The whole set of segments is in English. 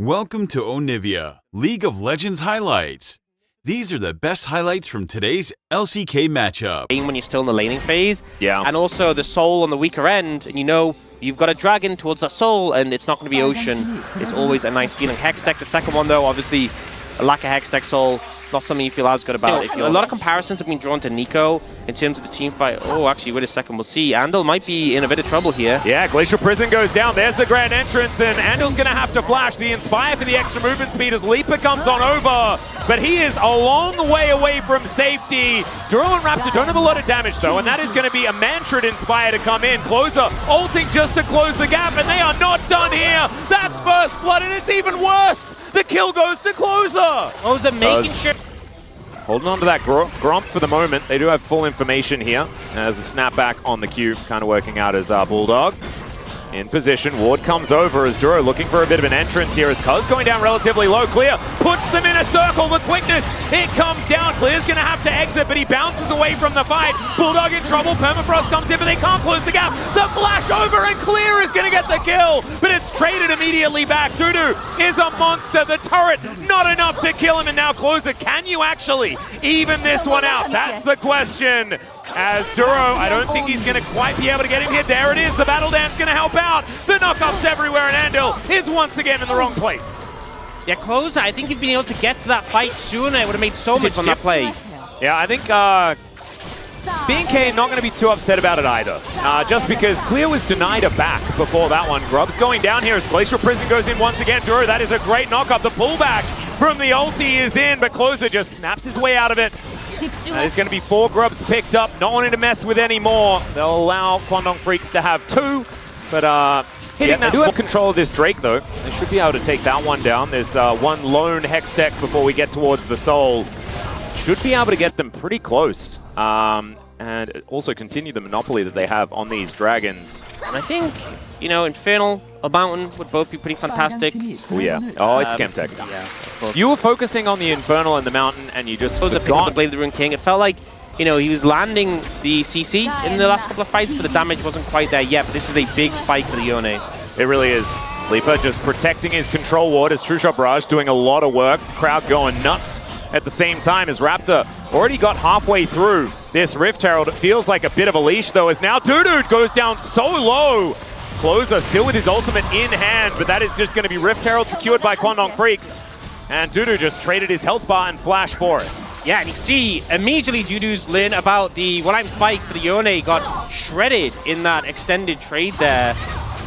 Welcome to Onivia, League of Legends highlights. These are the best highlights from today's LCK matchup. When you're still in the laning phase, yeah, and also the soul on the weaker end, and you know you've got a dragon towards that soul, and it's not going to be Ocean. It's always a nice feeling. Hex deck, the second one though, obviously a lack of Hex deck soul, not something you feel as good about. A lot of comparisons have been drawn to Nico in terms of the team fight. Oh, actually, wait a second, we'll see. Andal might be in a bit of trouble here. Yeah, Glacial Prison goes down. There's the grand entrance, and Andal's going to have to flash the Inspire for the extra movement speed as Leaper comes on over. But he is a long way away from safety. Duro and Raptor don't have a lot of damage, though, and that is going to be a Mantrid Inspire to come in. Closer ulting just to close the gap, and they are not done here. That's First Blood, and it's even worse. The kill goes to Closer. Closer making sure. Holding on to that Gromp for the moment. They do have full information here as the snapback on the cube kind of working out as Bulldog. In position, Ward comes over as Duro looking for a bit of an entrance here as Cuz going down relatively low. Clear puts them in a circle, the quickness, it comes down. Clear's gonna have to exit, but he bounces away from the fight. Bulldog in trouble, Permafrost comes in, but they can't close the gap. The flash over and Clear is gonna get the kill, but it's traded immediately back. Dudu is a monster, the turret, not enough to kill him, and now Closer, can you actually even this one out? That's the question. As Duro, I don't think he's going to quite be able to get him here. There it is, the Battle Dance going to help out. The knockups everywhere, and Andal is once again in the wrong place. Yeah, Closer, I think if you'd been able to get to that fight sooner, it would have made so much on that play. Yeah, I think BNK not going to be too upset about it either. Just because Clear was denied a back before that one. Grub's going down here as Glacial Prison goes in once again. Duro, that is a great knockup. The pullback from the ulti is in, but Closer just snaps his way out of it. There's going to be 4 Grubs picked up, not wanting to mess with any more. They'll allow Kwangdong Freecs to have 2, but hitting that. They do have control of this Drake though. They should be able to take that one down. There's one lone Hex deck before we get towards the Soul. Should be able to get them pretty close. And also continue the monopoly that they have on these dragons. And I think, you know, Infernal or Mountain would both be pretty fantastic. Oh yeah. Oh, it's Chemtech. Yeah, of course. You were focusing on the Infernal and the Mountain, and you just forgot to Blade the Rune King. It felt like, you know, he was landing the CC in the last couple of fights, but the damage wasn't quite there yet. But this is a big spike for the Yone. It really is. Leaper just protecting his control ward as True Shot Barrage doing a lot of work. Crowd going nuts at the same time as Raptor already got halfway through this Rift Herald. It feels like a bit of a leash though, as now Dudu goes down so low. Closer still with his ultimate in hand, but that is just going to be Rift Herald secured by Kwangdong Freecs. And Dudu just traded his health bar and flash for it. Yeah, and you see immediately Dudu's learn about the one-time spike for the Yone got shredded in that extended trade there.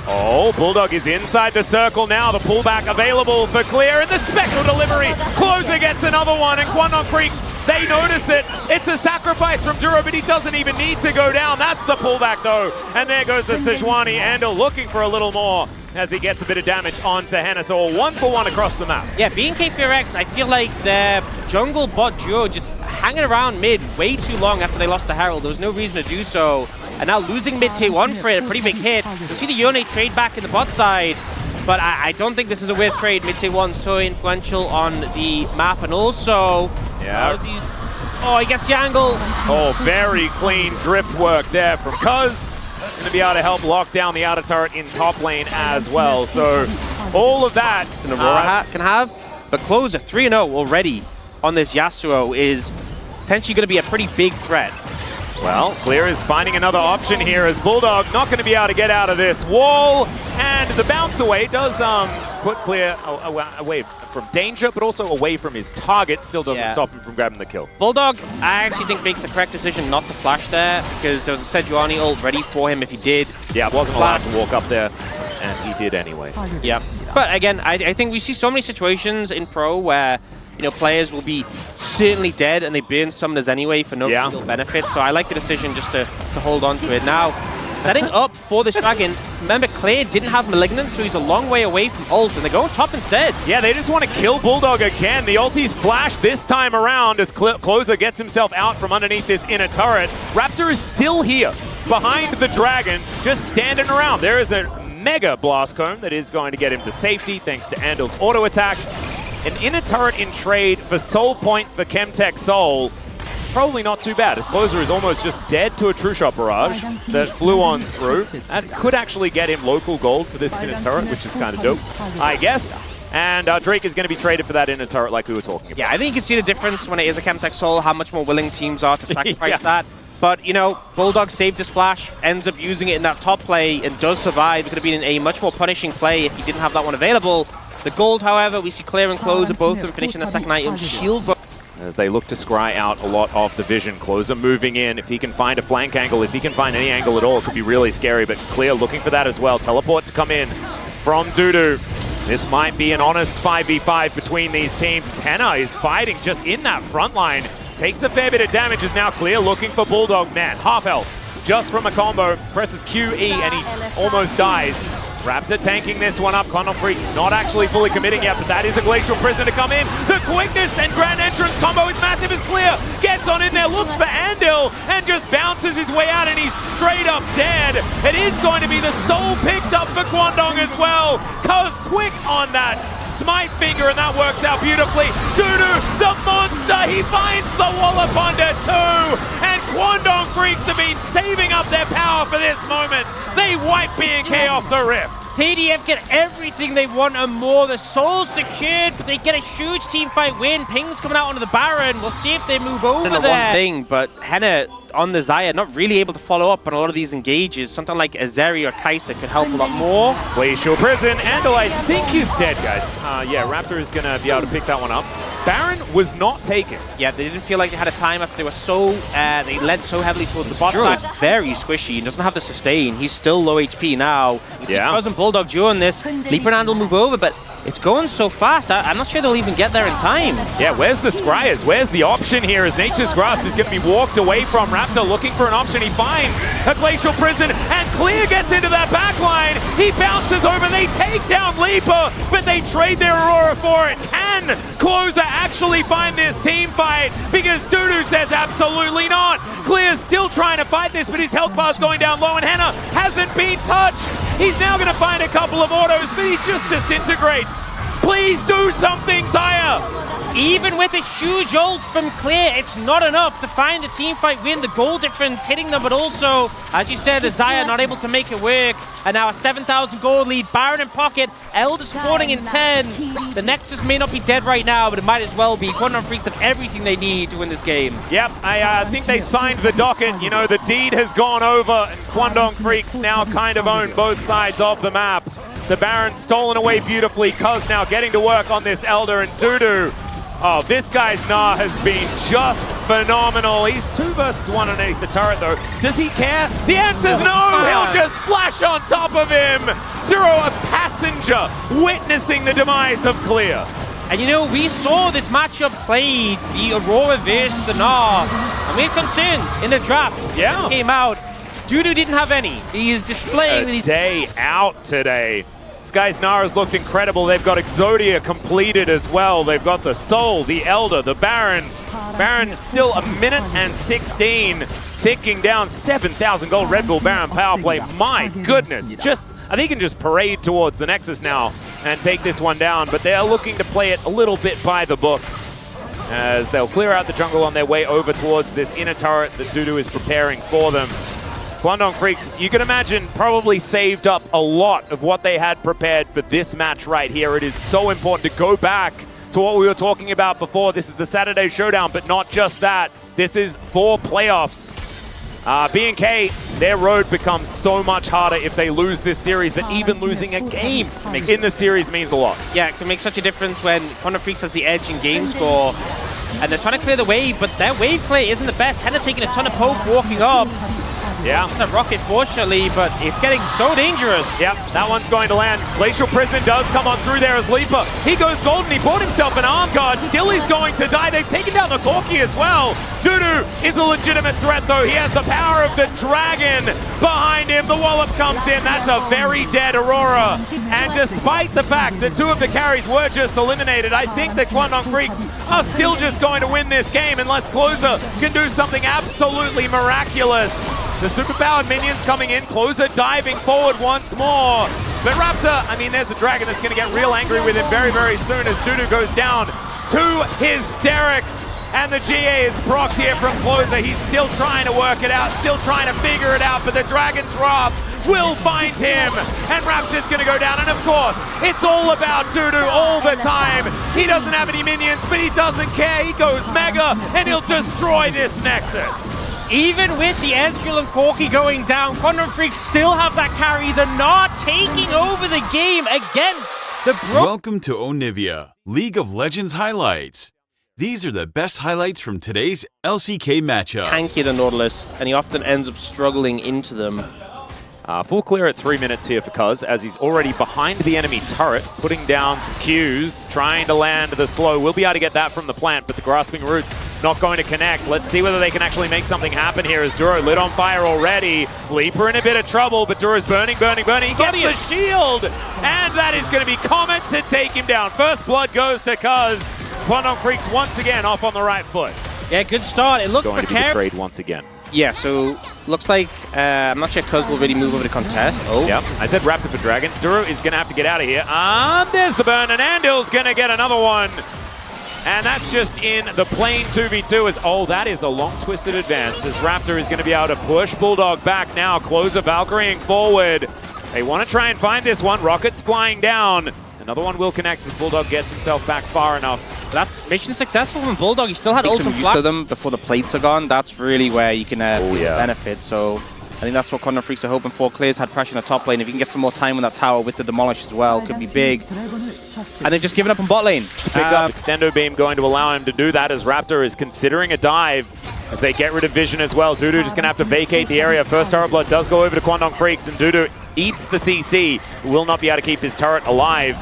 Oh, Bulldog is inside the circle now. The pullback available for Clear, and the Spectral delivery. Closer gets another one, and Kwangdong Freecs, they notice it. It's a sacrifice from Duro, but he doesn't even need to go down. That's the pullback, though. And there goes the Sejuani. Andal looking for a little more as he gets a bit of damage onto Henna. So a 1-for-1 across the map. Yeah, BNK FearX, I feel like their jungle bot duo just hanging around mid way too long after they lost to Herald. There was no reason to do so. And now losing mid tier 1 for it, a pretty big hit. You'll see the Yone trade back in the bot side, but I don't think this is a weird trade. Mid tier 1 so influential on the map, and also, yeah, he gets the angle. Oh, very clean drift work there from Cuz. Going to be able to help lock down the outer turret in top lane as well. So all of that Aurora can have, but Closer 3-0 already on this Yasuo is potentially going to be a pretty big threat. Well, Clear is finding another option here as Bulldog not going to be able to get out of this wall, and the bounce away does put Clear away from danger, but also away from his target. Still doesn't stop him from grabbing the kill. Bulldog, I actually think makes the correct decision not to flash there, because there was a Sejuani ult ready for him if he did. Yeah, wasn't allowed to walk up there, and he did anyway. Yeah, but again, I think we see so many situations in Pro where, you know, players will be certainly dead and they burn summoners anyway for no real benefit. So I like the decision just to hold on to it. Now, setting up for this dragon, remember Clear didn't have Malignant, so he's a long way away from ult, and they're going top instead. Yeah, they just want to kill Bulldog again. The ulti's flash this time around as Closer gets himself out from underneath this inner turret. Raptor is still here behind the dragon, just standing around. There is a mega blast cone that is going to get him to safety thanks to Andal's auto attack. An inner turret in trade for Soul Point for Chemtech Soul. Probably not too bad, as Closer is almost just dead to a True Shot Barrage that flew on through. That could actually get him local gold for this inner turret, which is kind of dope. I guess And Drake is going to be traded for that inner turret like we were talking about. Yeah, I think you can see the difference when it is a Chemtech Soul, how much more willing teams are to sacrifice that. But, you know, Bulldog saved his flash, ends up using it in that top play, and does survive. It could have been a much more punishing play if he didn't have that one available. The gold, however, we see Clear and Closer, both of them finishing the second item. Shield as they look to scry out a lot of the vision. Closer moving in. If he can find a flank angle, if he can find any angle at all, it could be really scary. But Clear looking for that as well. Teleport to come in from Dudu. This might be an honest 5v5 between these teams. Henna is fighting just in that front line. Takes a fair bit of damage, is now Clear looking for Bulldog. Man, half health just from a combo. Presses QE and he almost dies. Raptor tanking this one up. Kwangdong Freecs not actually fully committing yet, but that is a Glacial Prison to come in. The quickness and Grand Entrance combo is massive as Clear gets on in there, looks for Andil, and just bounces his way out, and he's straight up dead. It is going to be the soul picked up for Kwangdong as well. Cuz quick on that smite finger, and that works out beautifully. Dudu, the monster, he finds the wallop under two, and Kwangdong Freecs have been saving up their power for this moment. They wipe BNK off the rift. KDF get everything they want and more. The soul's secured, but they get a huge team fight win. Ping's coming out onto the Baron. We'll see if they move over there. One thing, but Henna on the Xayah not really able to follow up on a lot of these engages. Something like Azeri or Kai'Sa could help a lot more. Glacial Prison, Andal I think he's dead, guys. Yeah, Raptor is going to be able to pick that one up. Baron was not taken. Yeah, they didn't feel like they had a time after they were so, they led so heavily towards the bot side. Very squishy and doesn't have the sustain. He's still low HP now. You see Fuzz and Bulldog during this. Leaper and Andal move over, but it's going so fast. I'm not sure they'll even get there in time. Yeah, where's the Scryers? Where's the option here as Nature's Grasp is going to be walked away from? Raptor looking for an option. He finds a Glacial Prison, and Clear gets into that back line. He bounces over. They take down Leaper, but they trade their Aurora for it. Can Closer actually find this team fight? Because Dudu says absolutely not. Clear's still trying to fight this, but his health bar's going down low, and Henna hasn't been touched. He's now going to find a couple of autos, but he just disintegrates. Please do something, Xayah! Even with a huge ult from Clear, it's not enough to find the team fight win. The goal difference hitting them, but also, as you said, the Xayah not able to make it work. And now a 7,000 gold lead, Baron in pocket, Elder supporting in 10. The Nexus may not be dead right now, but it might as well be. Kwangdong Freecs have everything they need to win this game. Yep, I think they signed the docket. You know, the deed has gone over, and Kwangdong Freecs now kind of own both sides of the map. The Baron stolen away beautifully. Cuz now getting to work on this Elder, and Dudu. Oh, this guy's Gnar has been just phenomenal. He's 2 versus 1 underneath the turret, though. Does he care? The answer's no! He'll just flash on top of him! Duro, a passenger, witnessing the demise of Clear. And you know, we saw this matchup played, the Aurora versus the Gnar, and we had concerns in the draft. Yeah. Came out. Dudu didn't have any. He is displaying a day out today. This guy's Gnar has looked incredible. They've got Exodia completed as well. They've got the Soul, the Elder, the Baron. Baron still 1 minute and 16, ticking down 7,000 gold. Red Bull Baron power play. My goodness. Just, I think he can just parade towards the Nexus now and take this one down. But they're looking to play it a little bit by the book, as they'll clear out the jungle on their way over towards this inner turret that Dudu is preparing for them. Kwangdong Freecs, you can imagine, probably saved up a lot of what they had prepared for this match right here. It is so important to go back to what we were talking about before. This is the Saturday Showdown, but not just that. This is for playoffs. BNK, their road becomes so much harder if they lose this series, but even losing a game in the series means a lot. Yeah, it can make such a difference when Kwangdong Freecs has the edge in game score, and they're trying to clear the wave, but their wave play isn't the best. Henna taking a ton of poke, walking up. Yeah. It's a rocket, fortunately, but it's getting so dangerous. Yep, that one's going to land. Glacial Prison does come on through there as Leaper. He goes golden. He bought himself an arm guard. Still he's going to die. They've taken down the Corki as well. Dudu is a legitimate threat, though. He has the power of the dragon behind him. The wallop comes in. That's a very dead Aurora. And despite the fact that 2 of the carries were just eliminated, I think that Kwangdong Freecs are still just going to win this game unless Closer can do something absolutely miraculous. The superpowered minions coming in, Closer diving forward once more. But Raptor, I mean, there's a dragon that's going to get real angry with him very, very soon as Dudu goes down to hysterics. and the GA is procced here from Closer. He's still trying to work it out, still trying to figure it out, but the Dragon's Wrath will find him, and Raptor's gonna go down, and of course, it's all about Dudu all the time. He doesn't have any minions, but he doesn't care. He goes Mega, and he'll destroy this Nexus. Even with the Ezreal and Corki going down, Kwangdong Freecs still have that carry. They're not taking over the game against the Welcome to Onivia, League of Legends highlights. These are the best highlights from today's LCK matchup. tanky the Nautilus, and he often ends up struggling into them. Full clear at 3 minutes here for Cuz, as he's already behind the enemy turret, putting down some Qs, trying to land the slow. We'll be able to get that from the plant, but the Grasping Roots not going to connect. Let's see whether they can actually make something happen here as Duro lit on fire already. Leaper in a bit of trouble, but Duro's burning. He gets the shield, and that is going to be Comet to take him down. First blood goes to Cuz. Kwangdong Freecs once again off on the right foot. Yeah, good start. It looked Going to be precarious. betrayed once again. Yeah, so looks like, I'm not sure Cuz will really move over to contest. Oh. Yep, I said Raptor for Dragon. Duro is going to have to get out of here. There's the burn, and Andil's going to get another one. And that's just in the plain 2v2 as, oh, that is a long twisted advance as Raptor is going to be able to push Bulldog back now. Closer Valkyrieing forward. They want to try and find this one. Rockets flying down. Another one will connect as Bulldog gets himself back far enough. That's mission successful from Bulldog. He still had ultimate use of them before the plates are gone. That's really where you can benefit. So I think that's what Kwangdong Freecs are hoping for. Clears had pressure in the top lane. If you can get some more time on that tower with the demolish as well, could be big. And they've just given up on bot lane. Pick up Extendo Beam going to allow him to do that as Raptor is considering a dive as they get rid of Vision as well. Dudu just going to have to vacate the area. First turret blood does go over to Kwangdong Freecs, and Dudu eats the CC. Will not be able to keep his turret alive.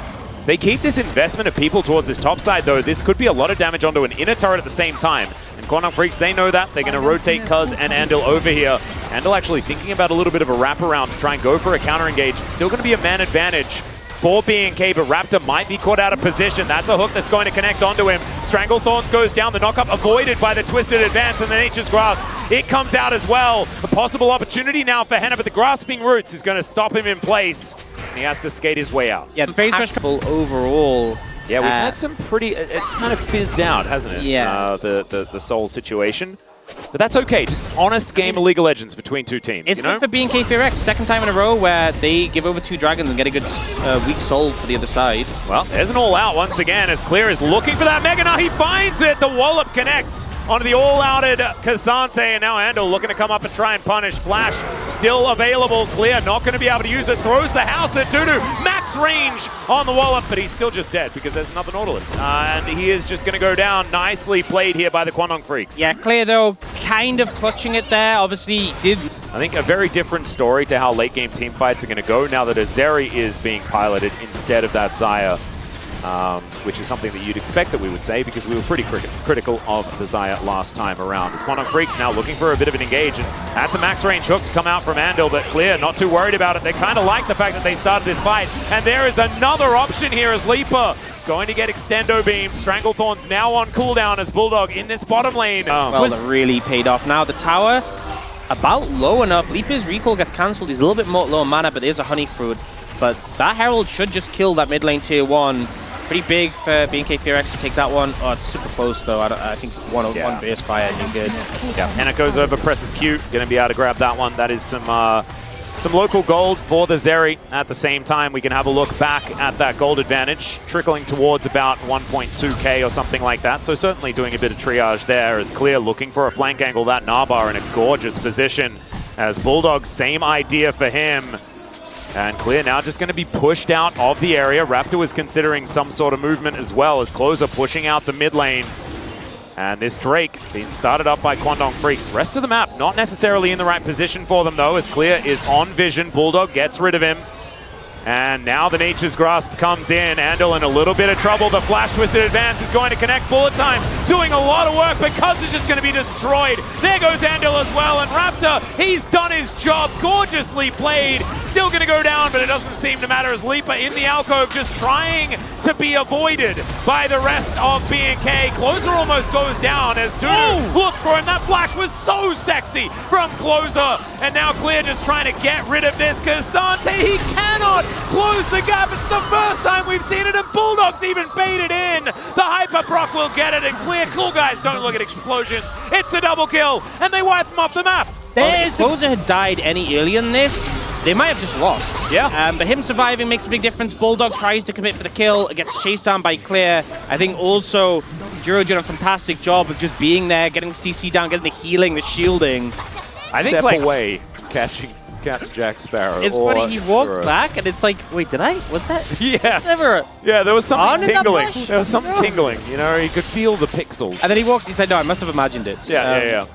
They keep this investment of people towards this top side, though. This could be a lot of damage onto an inner turret at the same time. And Kwangdong Freecs, they know that. They're going to rotate Cuz and Andil over here. Andil actually thinking about a little bit of a wraparound to try and go for a counter engage. It's still going to be a man advantage for BNK, but Raptor might be caught out of position. That's a hook that's going to connect onto him. Stranglethorns goes down, the knockup avoided by the twisted advance and the Nature's Grasp. It comes out as well. A possible opportunity now for Henna, but the Grasping Roots is going to stop him in place. He has to skate his way out. Yeah, the phase rush overall. Yeah, we've had some pretty... It's kind of fizzed out, hasn't it? Yeah. The Soul situation. But that's okay. Just honest game of League of Legends between two teams. It's good for BNK FearX. Second time in a row where they give over 2 dragons and get a good weak soul for the other side. Well, there's an all-out once again as Clear is looking for that Mega. Now he finds it. The wallop connects onto the all-outed Kazante, and now Andil looking to come up and try and punish. Flash still available. Clear not going to be able to use it. Throws the house at Dudu. Max range on the wallop, but he's still just dead because there's another Nautilus. And he is just going to go down. Nicely played here by the Kwangdong Freecs. Yeah, Clear though, kind of clutching it there. Obviously, he did. I think a very different story to how late game team fights are going to go now that Azeri is being piloted instead of that Xayah, which is something that you'd expect that we would say because we were pretty critical of the Xayah last time around. As Kwangdong Freecs now looking for a bit of an engage, and that's a max range hook to come out from Andil, but Clear not too worried about it. They kind of like the fact that they started this fight, and there is another option here as Leaper going to get Extendo Beam. Stranglethorn's now on cooldown as Bulldog in this bottom lane. Well, that really paid off. Now the tower, about low enough. Leaper's recall gets cancelled. He's a little bit more low mana, but there's a Honey Fruit. But that Herald should just kill that mid lane tier 1. Pretty big for BNK FearX to take that one. Oh, it's super close though. I think one Veer's fire and you're good. Yeah, Henna goes over, presses Q. Going to be able to grab that one. That is some local gold for the Zeri. At the same time, we can have a look back at that gold advantage, trickling towards about 1.2k or something like that. So certainly doing a bit of triage there as Clear looking for a flank angle. That Narbar in a gorgeous position as Bulldog, same idea for him. And Clear now just going to be pushed out of the area. Raptor was considering some sort of movement as well as Closer pushing out the mid lane. And this Drake being started up by Kwangdong Freecs. Rest of the map not necessarily in the right position for them though, as Clear is on Vision. Bulldog gets rid of him. And now the Nature's Grasp comes in. Andil in a little bit of trouble. The Flash Twisted Advance is going to connect. Bullet Time doing a lot of work, but Cuz is just going to be destroyed. There goes Andil as well. And Raptor, he's done his job. Gorgeously played. Still going to go down, but it doesn't seem to matter as Leaper in the alcove just trying to be avoided by the rest of BNK. Closer almost goes down as Dudu looks for him. That flash was so sexy from Closer. And now Clear just trying to get rid of this. Kazante, he cannot close the gap. It's the first time we've seen it, and Bulldog's even baited in. The Hyper Proc will get it, and Clear. Cool guys don't look at explosions. It's a double kill, and they wipe them off the map. If Closer had died any earlier than this, they might have just lost. Yeah. But him surviving makes a big difference. Bulldog tries to commit for the kill, gets chased down by Clear. I think also Juro did a fantastic job of just being there, getting CC down, getting the healing, the shielding. I think Step like away, catch Jack Sparrow. It's or funny, he walked Juro. back and it's like, wait, did I? Was that? yeah, Never. yeah. There was On something in that tingling. flash? There was something No. tingling. You know, you could feel the pixels. And then he walks, he said, no, I must have imagined it. Yeah.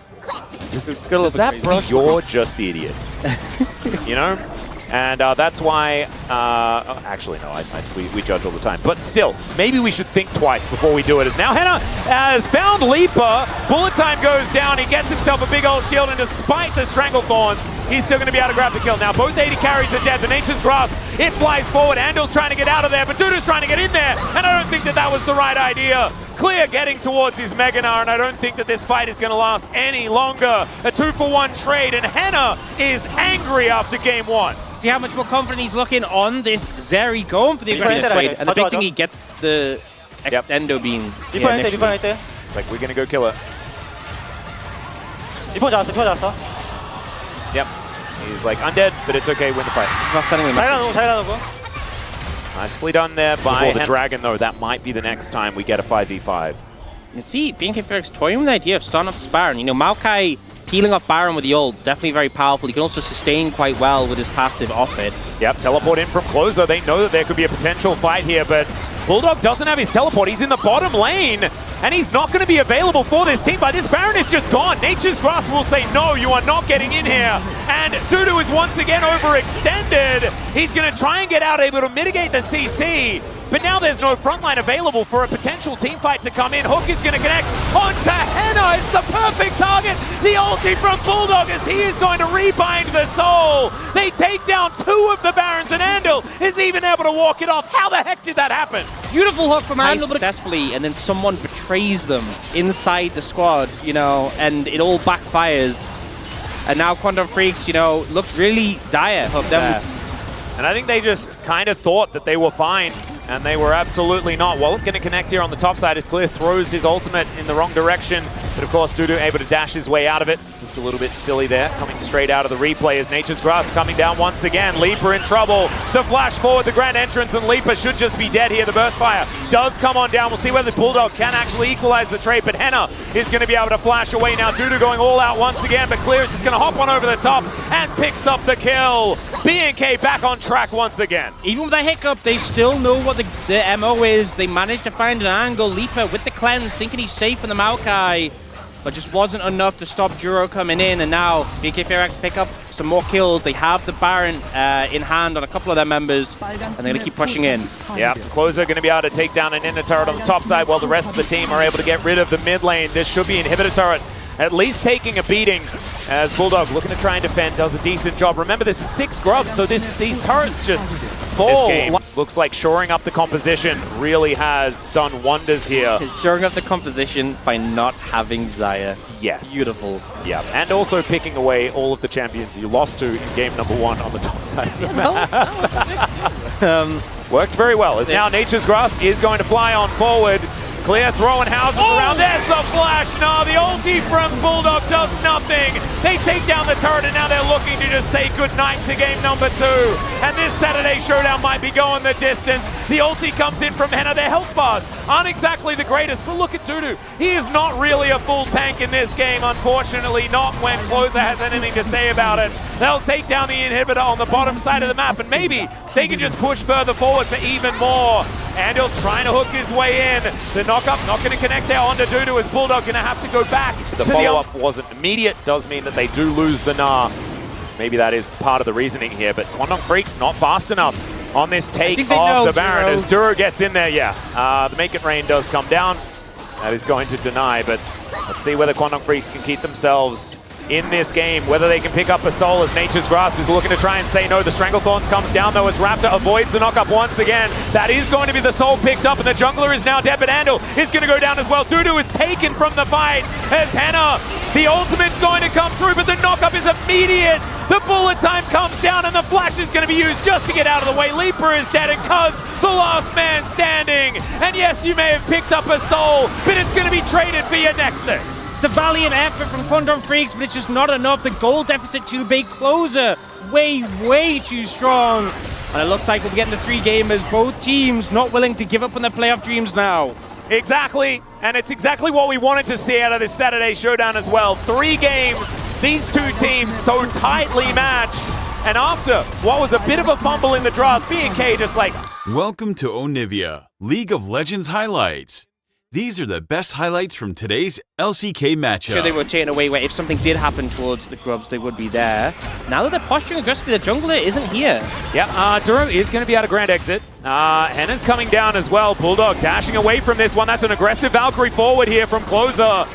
Does that brush? You're just the idiot. You know? And that's why, actually no, we judge all the time. But still, maybe we should think twice before we do it. Now Henna has found Leaper. Bullet time goes down. He gets himself a big old shield, and despite the Stranglethorns, he's still going to be able to grab the kill. Now both AD carries are dead. The Nature's Grasp, it flies forward. Andal's trying to get out of there, but Dudu's trying to get in there. And I don't think that was the right idea. Clear getting towards his Meganar, and I don't think that this fight is going to last any longer. A 2-for-1 trade, and Henna is angry after game 1. See how much more confident he's looking on this Zeri going for the aggressive trade. And the big thing, he gets the extendo beam. initially. Like, we're going to go kill her. Yep. He's like, undead, but it's okay, win the fight. He's not sending a message. Nicely done there by the Dragon, though. That might be the next time we get a 5v5. You see, BNK FearX toying with the idea of starting up this Baron. You know, Maokai peeling off Baron with the ult, definitely very powerful. He can also sustain quite well with his passive off it. Yep, teleport in from Closer. They know that there could be a potential fight here, but Bulldog doesn't have his teleport. He's in the bottom lane, and he's not going to be available for this team. But this Baron is just gone. Nature's Grasp will say, no, you are not getting in here. And Dudu is once again overextended. He's going to try and get out, able to mitigate the CC. But now there's no frontline available for a potential team fight to come in. Hook is going to connect onto Henna. It's the perfect target. The ulti from Bulldog as he is going to rebind the soul. They take down 2 of the Barons, and Andal is even able to walk it off. How the heck did that happen? Beautiful hook from Andal successfully, and then someone betrays them inside the squad, you know, and it all backfires. And now Kwangdong Freecs, you know, looked really dire up there. And I think they just kind of thought that they were fine, and they were absolutely not. Well, going to connect here on the top side as Clear throws his ultimate in the wrong direction. But of course, Dudu able to dash his way out of it. Looked a little bit silly there, coming straight out of the replay as Nature's Grasp coming down once again. Leaper in trouble. The flash forward, the grand entrance, and Leaper should just be dead here. The burst fire does come on down. We'll see whether Bulldog can actually equalize the trade, but Henna is going to be able to flash away now. Dudu going all out once again, but Clear is just going to hop on over the top and picks up the kill. BNK back on track once again. Even with that hiccup, they still know what the MO is. They managed to find an angle. Leaper with the cleanse, thinking he's safe in the Maokai, but just wasn't enough to stop Juro coming in. And now BNK FearX pick up some more kills. They have the Baron in hand on a couple of their members, and they're going to keep pushing in. Yeah, Closer going to be able to take down an inner turret on the top side while the rest of the team are able to get rid of the mid lane. This should be inhibitor turret at least taking a beating, as Bulldog looking to try and defend, does a decent job. Remember, this is 6 grubs, so these turrets just fall. This game looks like shoring up the composition really has done wonders here. Shoring up the composition by not having Xayah. Yes. Beautiful. Yeah, and also picking away all of the champions you lost to in game number 1 on the top side. Worked very well, as now Nature's Grasp is going to fly on forward. Clear throwing houses around. There's the flash. No, the ulti from Bulldog does nothing. They take down the turret, and now they're looking to just say goodnight to game number 2. And this Saturday showdown might be going the distance. The ulti comes in from Henna. Their health bars aren't exactly the greatest, but look at Dudu. He is not really a full tank in this game, unfortunately, not when Closer has anything to say about it. They'll take down the inhibitor on the bottom side of the map, and maybe they can just push further forward for even more. Andal trying to hook his way in. The knockup not going to connect there onto Dudu, as Bulldog going to have to go back. The follow-up wasn't immediate, does mean that they do lose the Gnar. Maybe that is part of the reasoning here, but Kwangdong Freecs not fast enough on this take of the Baron as Duro gets in there. Yeah, the Make It Rain does come down. That is going to deny, but let's see whether Kwangdong Freecs can keep themselves in this game, whether they can pick up a soul as Nature's Grasp is looking to try and say no. The Stranglethorns comes down though as Raptor avoids the knockup once again. That is going to be the soul picked up, and the jungler is now dead, but Andal is going to go down as well. Dudu is taken from the fight as Henna, the ultimate's going to come through, but the knockup is immediate The bullet time comes down and the flash is going to be used just to get out of the way. Leaper is dead and Cuz, the last man standing. And yes, you may have picked up a soul, but it's going to be traded for your Nexus. It's a valiant effort from Kwangdong Freecs, but it's just not enough. The goal deficit too big. Closer, way too strong. And it looks like we'll be getting the 3 gamers. Both teams not willing to give up on their playoff dreams now. Exactly, and it's exactly what we wanted to see out of this Saturday showdown as well. 3 games, these 2 teams so tightly matched. And after what was a bit of a fumble in the draft, BNK just like... Welcome to Onivia, League of Legends highlights. These are the best highlights from today's LCK matchup. Sure, they were taken away where if something did happen towards the Grubs, they would be there. Now that they're posturing aggressively, the jungler isn't here. Yeah, Duro is going to be out of Grand Exit. Henna's coming down as well. Bulldog dashing away from this one. That's an aggressive Valkyrie forward here from Closer.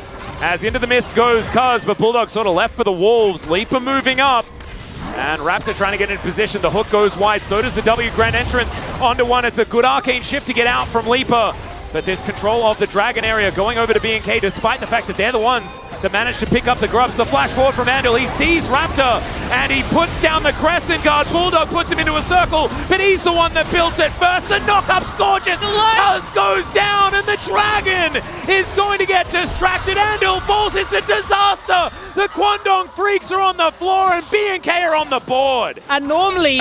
As into the mist goes Cuz, but Bulldog sort of left for the Wolves. Leaper moving up. And Raptor trying to get into position. The hook goes wide. So does the W Grand Entrance onto one. It's a good arcane shift to get out from Leaper. But this control of the Dragon area going over to BNK, despite the fact that they're the ones that managed to pick up the Grubs. The flash forward from Andal. He sees Raptor, and he puts down the Crescent Guard. Bulldog puts him into a circle, but he's the one that built it first. The knock-up's gorgeous. Cuz goes down, and the Dragon is going to get distracted. Andal falls. It's a disaster. The Kwangdong Freecs are on the floor, and BNK are on the board. And normally,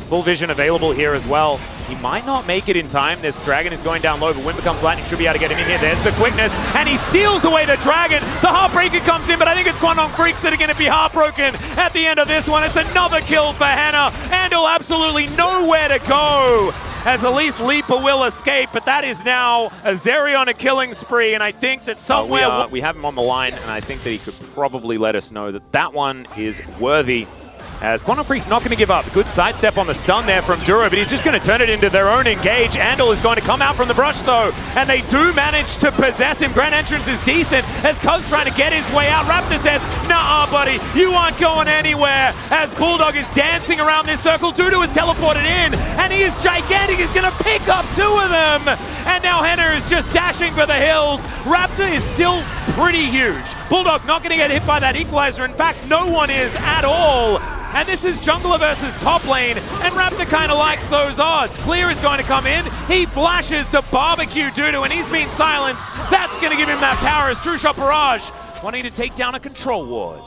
Full vision available here as well. He might not make it in time. This Dragon is going down low, but Wind Becomes Lightning should be able to get him in here. There's the quickness, and he steals away the Dragon. The Heartbreaker comes in, but I think it's Kwangdong Freecs that are going to be heartbroken at the end of this one. It's another kill for Henna. Andal absolutely nowhere to go, as at least Leaper will escape, but that is now a Zeri on a killing spree, and I think that somewhere... we have him on the line, and I think that he could probably let us know that that one is worthy. As Kwangdong Freecs not going to give up. Good sidestep on the stun there from Duro, but he's just going to turn it into their own engage. Andal is going to come out from the brush though, and they do manage to possess him. Grand Entrance is decent as Cuz trying to get his way out. Raptor says, nah, buddy, you aren't going anywhere. As Bulldog is dancing around this circle, Dudu is teleported in, and he is gigantic. He's going to pick up 2 of them. And now Henna is just dashing for the hills. Raptor is still pretty huge. Bulldog not going to get hit by that equalizer. In fact, no one is at all. And this is jungler versus top lane, and Raptor kind of likes those odds. Clear is going to come in. He flashes to barbecue Dudu, and he's been silenced. That's going to give him that power as True Shot Barrage wanting to take down a control ward.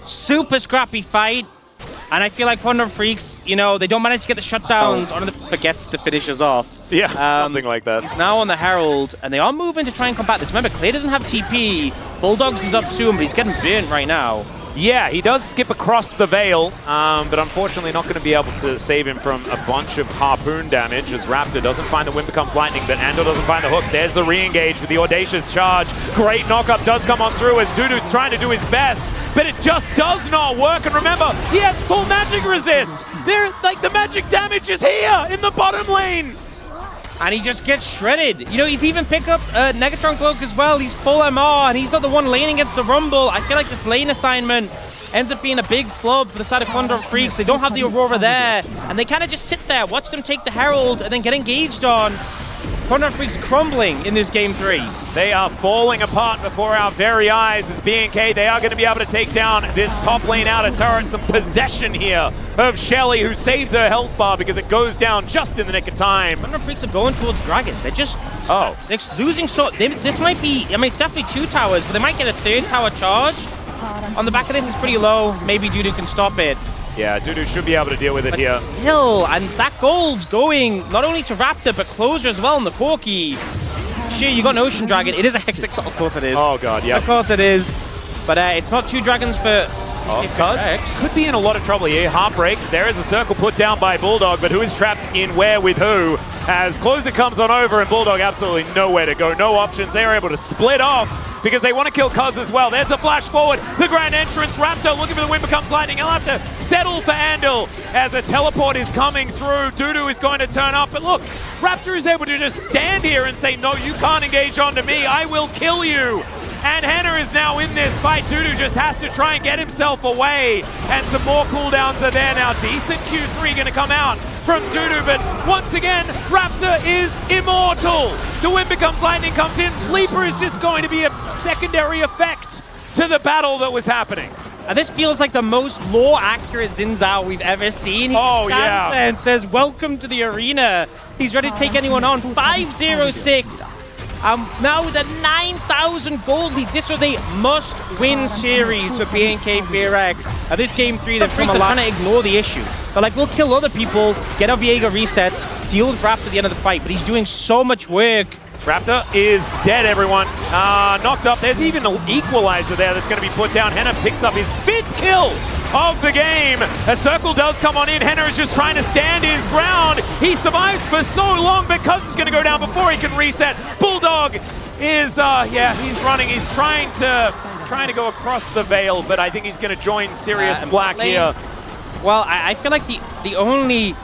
Super scrappy fight. And I feel like Kwangdong Freecs, you know, they don't manage to get the shutdowns. One of them forgets to finish us off. Yeah, something like that. He's now on the Herald, and they are moving to try and combat this. Remember, Clay doesn't have TP. Bulldogs is up soon, but he's getting burnt right now. Yeah, he does skip across the Veil, but unfortunately not going to be able to save him from a bunch of harpoon damage as Raptor doesn't find the Wind Becomes Lightning, but Andal doesn't find the hook. There's the re-engage with the Audacious Charge. Great knock-up does come on through as Dudu's trying to do his best, but it just does not work. And remember, he has full magic resist. The magic damage is here in the bottom lane. And he just gets shredded. You know, he's even picked up Negatron Cloak as well. He's full MR, and he's not the one laning against the Rumble. I feel like this lane assignment ends up being a big flub for the side of Kwangdong Freecs. They don't have the Aurora there, and they kind of just sit there, watch them take the Herald, and then get engaged on. Kwangdong Freecs crumbling in this game 3. They are falling apart before our very eyes as BNK, they are going to be able to take down this top lane outer turret. Some possession here of Shelly, who saves her health bar because it goes down just in the nick of time. Kwangdong Freecs are going towards Dragon. They're just they're losing this might be, I mean, it's definitely 2 towers, but they might get a 3rd tower charge. On the back of this is pretty low. Maybe Dudu can stop it. Yeah, Dudu should be able to deal with it here. Still, and that gold's going not only to Raptor, but Closer as well in the Corki. Sure, you got an Ocean Dragon. It is a Hex, of course it is. Oh god, yeah. Of course it is. But it's not 2 dragons for... Cuz could be in a lot of trouble here. Heartbreaks. There is a circle put down by Bulldog, but who is trapped in where with who? As Closer comes on over and Bulldog absolutely nowhere to go. No options. They are able to split off because they want to kill Cuz as well. There's the flash forward. The Grand Entrance. Raptor looking for the Wind Becomes Lightning. He'll have to settle for Andal as a teleport is coming through. Dudu is going to turn up. But look, Raptor is able to just stand here and say, no, you can't engage onto me. I will kill you. And Henna is now in this fight. Dudu just has to try and get himself away. And some more cooldowns are there now. Decent Q3 going to come out from Dudu. But once again, Raptor is immortal. The Wind Becomes Lightning comes in. Leaper is just going to be a secondary effect to the battle that was happening. This feels like the most lore-accurate Xin Zhao we've ever seen. He stands there and says, welcome to the arena. He's ready to take anyone on. 5-0-6. Now with a 9,000 gold lead, this was a must-win series for BNK FearX. This game 3, the Freaks are trying to ignore the issue. They're like, we'll kill other people, get our Viego resets, deal with Raptor at the end of the fight, but he's doing so much work. Raptor is dead, everyone. Knocked up. There's even an equalizer there that's going to be put down. Henna picks up his 5th kill of the game. A circle does come on in. Henna is just trying to stand his ground. He survives for so long because he's going to go down before he can reset. Bulldog is, he's running. He's trying to go across the veil, but I think he's going to join Sirius Black here. Well, I feel like the only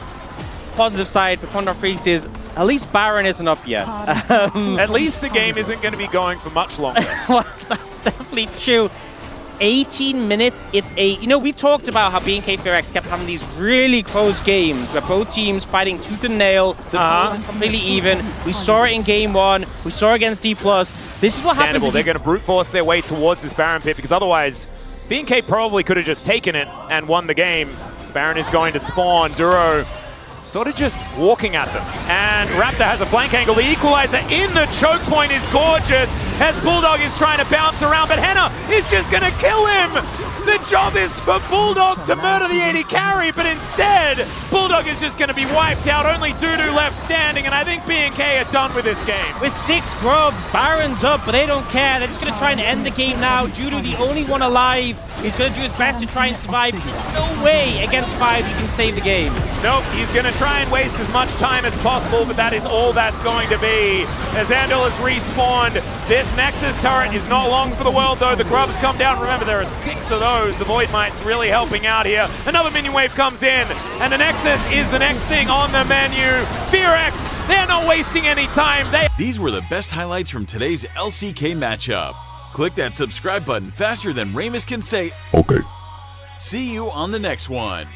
positive side for Kwangdong Freecs is at least Baron isn't up yet. At least the game isn't going to be going for much longer. Well, that's definitely true. 18 minutes, it's we talked about how BNK FearX kept having these really close games where both teams fighting tooth and nail, the ball is completely even. We saw it in game 1, we saw it against D+. This is what happens. They're going to brute force their way towards this Baron pit because otherwise BNK probably could have just taken it and won the game. This Baron is going to spawn. Duro sort of just walking at them. And Raptor has a flank angle. The equalizer in the choke point is gorgeous as Bulldog is trying to bounce around, but Henna is just going to kill him. The job is for Bulldog to murder the AD carry, but instead, Bulldog is just going to be wiped out. Only Dudu left standing, and I think BNK are done with this game. With 6 grubs, Baron's up, but they don't care. They're just going to try and end the game now. Dudu, the only one alive, he's going to do his best to try and survive. There's no way against 5 you can save the game. Nope, he's going to try and waste as much time as possible, but that is all that's going to be. As Andal has respawned, this Nexus turret is not long for the world, though. The grubs come down. Remember, there are 6 of those. The Void Mites really helping out here. Another minion wave comes in, and the Nexus is the next thing on the menu. FearX, they're not wasting any time. These were the best highlights from today's LCK matchup. Click that subscribe button faster than Ramus can say, okay. See you on the next one.